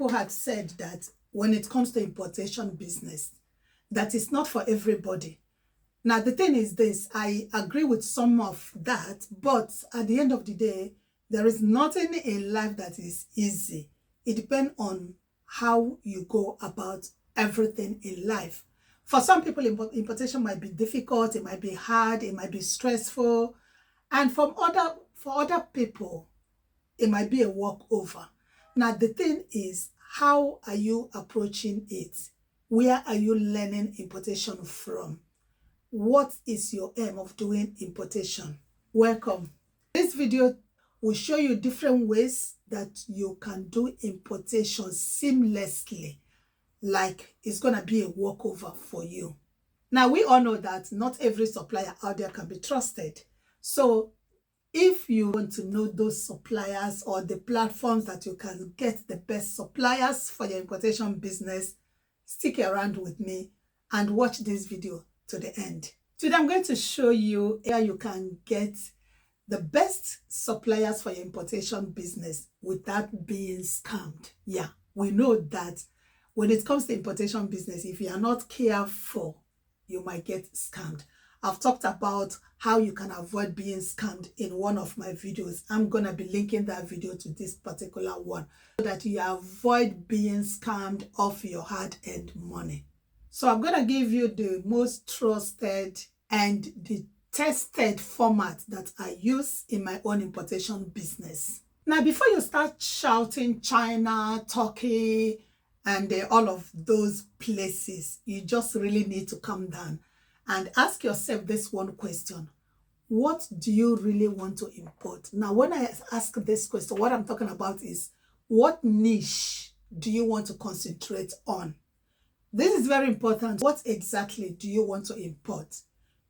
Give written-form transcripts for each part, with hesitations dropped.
people had said that when it comes to importation business, that is not for everybody. Now, the thing is this, I agree with some of that, but at the end of the day, there is nothing in life that is easy. It depends on how you go about everything in life. For some people, importation might be difficult, it might be hard, it might be stressful. And for other people, it might be a walkover. Now, the thing is, how are you approaching it? Where are you learning importation from? What is your aim of doing importation? Welcome. This video will show you different ways that you can do importation seamlessly, like it's going to be a walkover for you. Now, we all know that not every supplier out there can be trusted. So if you want to know those suppliers or the platforms that you can get the best suppliers for your importation business, stick around with me and watch this video to the end. Today, I'm going to show you how you can get the best suppliers for your importation business without being scammed. Yeah, we know that when it comes to importation business, if you are not careful, you might get scammed. I've talked about how you can avoid being scammed in one of my videos. I'm going to be linking that video to this particular one so that you avoid being scammed of your hard-earned money. So I'm going to give you the most trusted and the tested format that I use in my own importation business. Now, before you start shouting China, Turkey, and all of those places, you just really need to calm down and ask yourself this one question. What do you really want to import? Now, when I ask this question, what I'm talking about is what niche do you want to concentrate on? This is very important. What exactly do you want to import?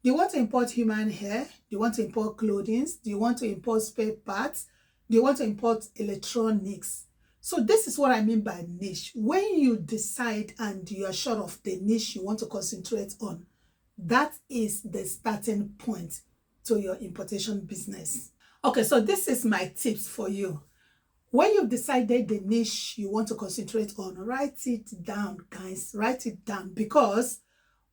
Do you want to import human hair? Do you want to import clothing? Do you want to import spare parts? Do you want to import electronics? So this is what I mean by niche. When you decide and you are sure of the niche you want to concentrate on, that is the starting point to your importation business. Okay, so this is my tips for you. When you've decided the niche you want to concentrate on, write it down, guys. Write it down, because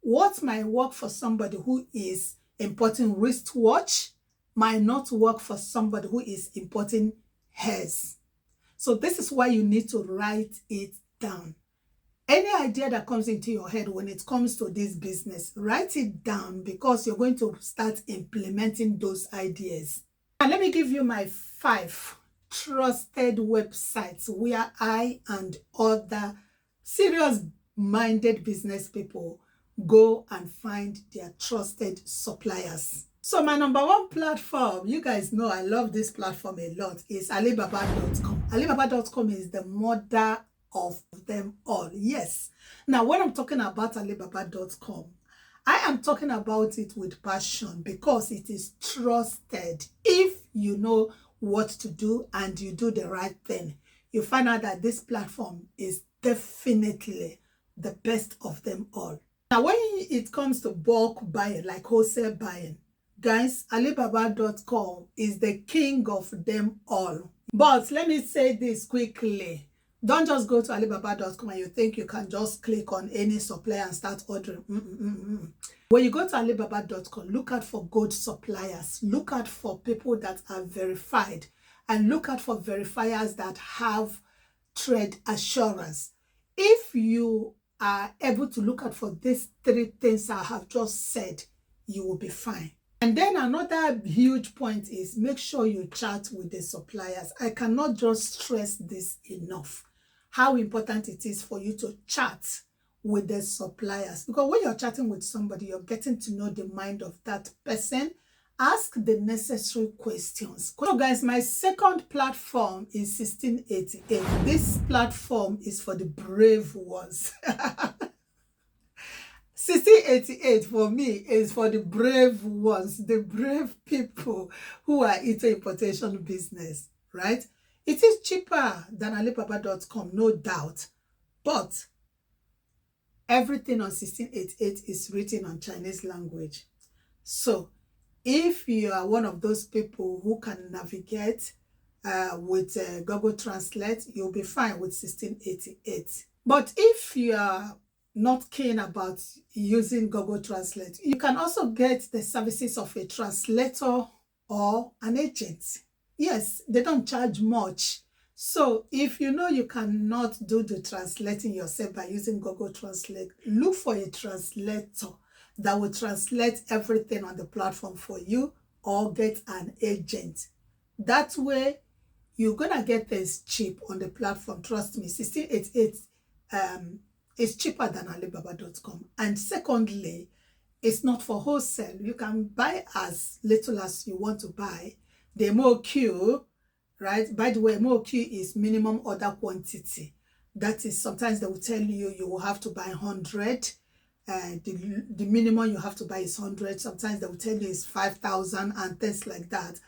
what might work for somebody who is importing wristwatch might not work for somebody who is importing hairs. So this is why you need to write it down. Any idea that comes into your head when it comes to this business, write it down, because you're going to start implementing those ideas. And let me give you my 5 trusted websites where I and other serious-minded business people go and find their trusted suppliers. So my number 1 platform, you guys know I love this platform a lot, is Alibaba.com. Alibaba.com is the mother of them all. Yes. Now, when I'm talking about Alibaba.com, I am talking about it with passion, because it is trusted. If you know what to do and you do the right thing, you find out that this platform is definitely the best of them all. Now, when it comes to bulk buying, like wholesale buying, guys, Alibaba.com is the king of them all. But let me say this quickly. Don't just go to Alibaba.com and you think you can just click on any supplier and start ordering. When you go to Alibaba.com, look out for good suppliers. Look out for people that are verified. And look out for verifiers that have trade assurance. If you are able to look out for these 3 things I have just said, you will be fine. And then another huge point is make sure you chat with the suppliers. I cannot just stress this enough, how important it is for you to chat with the suppliers. Because when you're chatting with somebody, you're getting to know the mind of that person. Ask the necessary questions. So guys, my second platform is 1688. This platform is for the brave ones. 1688 for me is for the brave ones, the brave people who are into importation business, right? It is cheaper than Alibaba.com, no doubt, but everything on 1688 is written on Chinese language. So if you are one of those people who can navigate with Google Translate, you'll be fine with 1688. But if you are not keen about using Google Translate, you can also get the services of a translator or an agent. Yes, they don't charge much. So if you know you cannot do the translating yourself by using Google Translate, look for a translator that will translate everything on the platform for you, or get an agent. That way, you're gonna get things cheap on the platform. Trust me, 1688 is cheaper than Alibaba.com. And secondly, it's not for wholesale. You can buy as little as you want to buy. The MOQ, right? By the way, MOQ is minimum order quantity. That is, sometimes they will tell you you will have to buy 100. The minimum you have to buy is 100. Sometimes they will tell you it's 5,000 and things like that.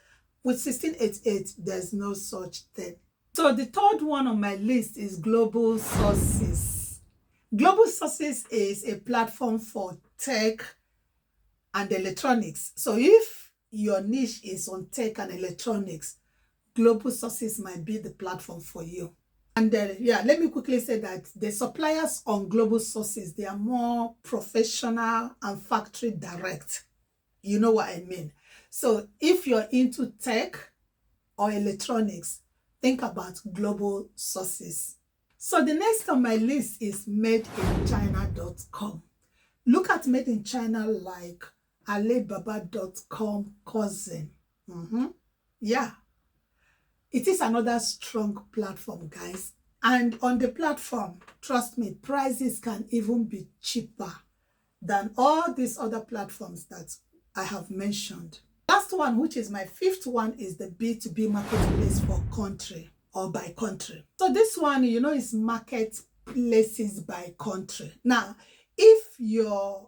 With 1688, there's no such thing. So the third one on my list is Global Sources. Global Sources is a platform for tech and electronics. So if your niche is on tech and electronics, Global Sources might be the platform for you. And yeah, let me quickly say that the suppliers on Global Sources, they are more professional and factory direct. You know what I mean? So if you're into tech or electronics, think about Global Sources. So the next on my list is madeinchina.com. Look at Made in China like Alibaba.com cousin. Yeah. It is another strong platform, guys. And on the platform, trust me, prices can even be cheaper than all these other platforms that I have mentioned. Last one, which is my fifth one, is the B2B marketplace for country or by country. So this one, you know, is marketplaces by country. Now, if you're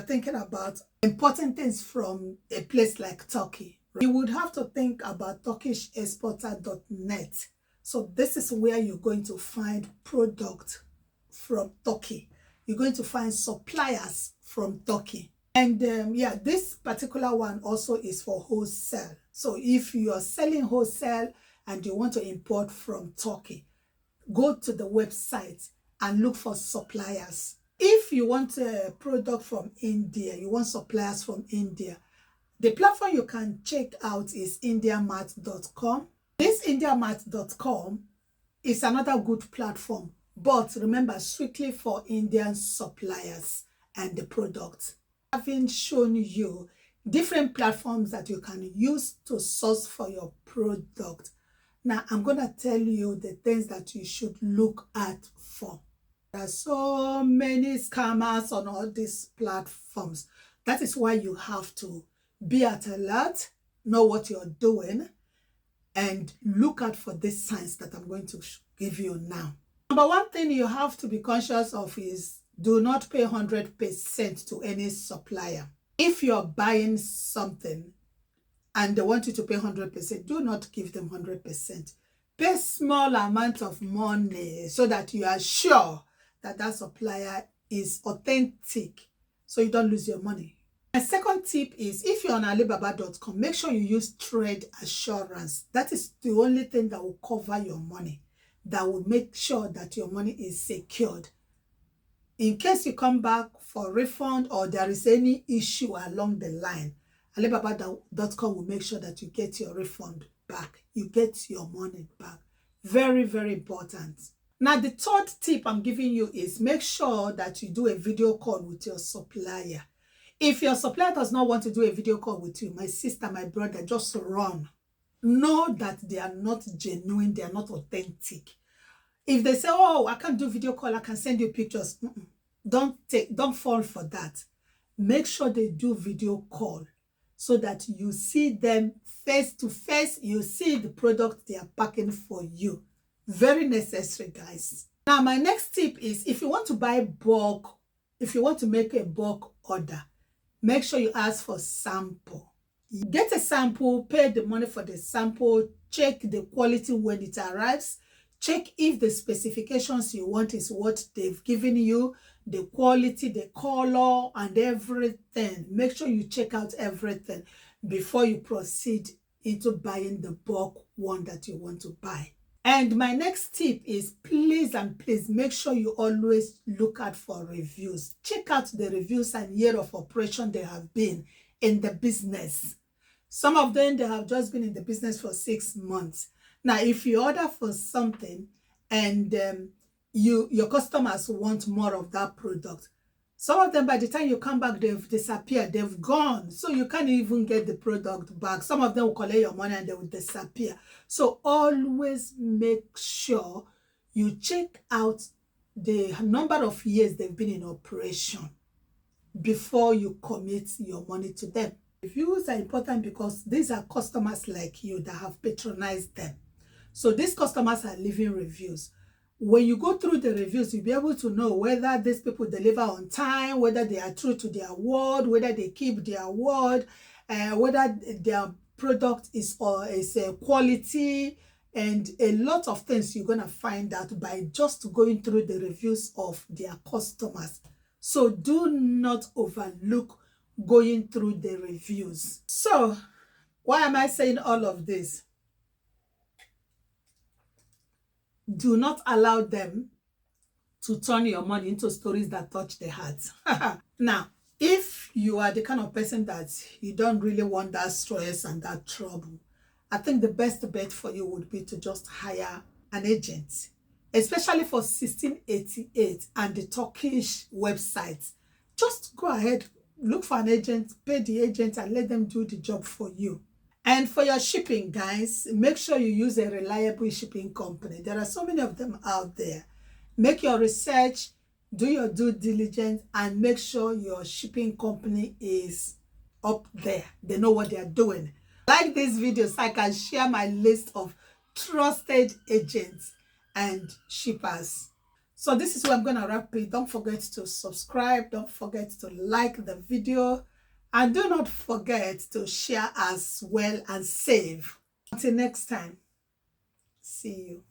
thinking about importing things from a place like Turkey, you would have to think about turkishexporter.net. So this is where you're going to find product from Turkey. You're going to find suppliers from Turkey. And yeah, this particular one also is for wholesale. So if you are selling wholesale and you want to import from Turkey, go to the website and look for suppliers. If you want a product from India, you want suppliers from India, the platform you can check out is indiamart.com. This indiamart.com is another good platform, but remember, strictly for Indian suppliers and the product. Having shown you different platforms that you can use to source for your product, now I'm going to tell you the things that you should look at for. There are so many scammers on all these platforms. That is why you have to be at alert, know what you're doing, and look out for these signs that I'm going to give you now. Number one thing you have to be conscious of is do not pay 100% to any supplier. If you're buying something and they want you to pay 100%, do not give them 100%. Pay small amount of money so that you are sure that that supplier is authentic, so you don't lose your money. My second tip is, if you're on Alibaba.com, make sure you use trade assurance. That is the only thing that will cover your money, that will make sure that your money is secured. In case you come back for refund or there is any issue along the line, Alibaba.com will make sure that you get your refund back. You get your money back. Very, very important. Now, the third tip I'm giving you is make sure that you do a video call with your supplier. If your supplier does not want to do a video call with you, my sister, my brother, just run. Know that they are not genuine, they are not authentic. If they say, oh, I can't do video call, I can send you pictures. Don't fall for that. Make sure they do video call so that you see them face to face. You see the product they are packing for you. Very necessary, guys. Now, my next tip is, if you want to buy bulk, if you want to make a bulk order, make sure you ask for sample. Get a sample, pay the money for the sample, check the quality when it arrives, check if the specifications you want is what they've given you, the quality, the color, and everything. Make sure you check out everything before you proceed into buying the bulk one that you want to buy. And my next tip is please and please make sure you always look out for reviews. Check out the reviews and year of operation they have been in the business. Some of them, they have just been in the business for 6 months. Now, if you order for something and your customers want more of that product, some of them, by the time you come back, they've disappeared, they've gone. So you can't even get the product back. Some of them will collect your money and they will disappear. So always make sure you check out the number of years they've been in operation before you commit your money to them. Reviews are important because these are customers like you that have patronized them. So these customers are leaving reviews. When you go through the reviews, you'll be able to know whether these people deliver on time, whether they are true to their word, whether they keep their word, whether their product is quality, and a lot of things you're going to find out by just going through the reviews of their customers. So do not overlook going through the reviews. So why am I saying all of this? Do not allow them to turn your money into stories that touch the heart. Now, if you are the kind of person that you don't really want that stress and that trouble, I think the best bet for you would be to just hire an agent, especially for 1688 and the Turkish websites. Just go ahead, look for an agent, pay the agent, and let them do the job for you. And for your shipping, guys, make sure you use a reliable shipping company. There are so many of them out there. Make your research, do your due diligence, and make sure your shipping company is up there. They know what they are doing. Like this video so I can share my list of trusted agents and shippers. So this is where I'm going to wrap it. Don't forget to subscribe. Don't forget to like the video. And do not forget to share as well and save. Until next time, see you.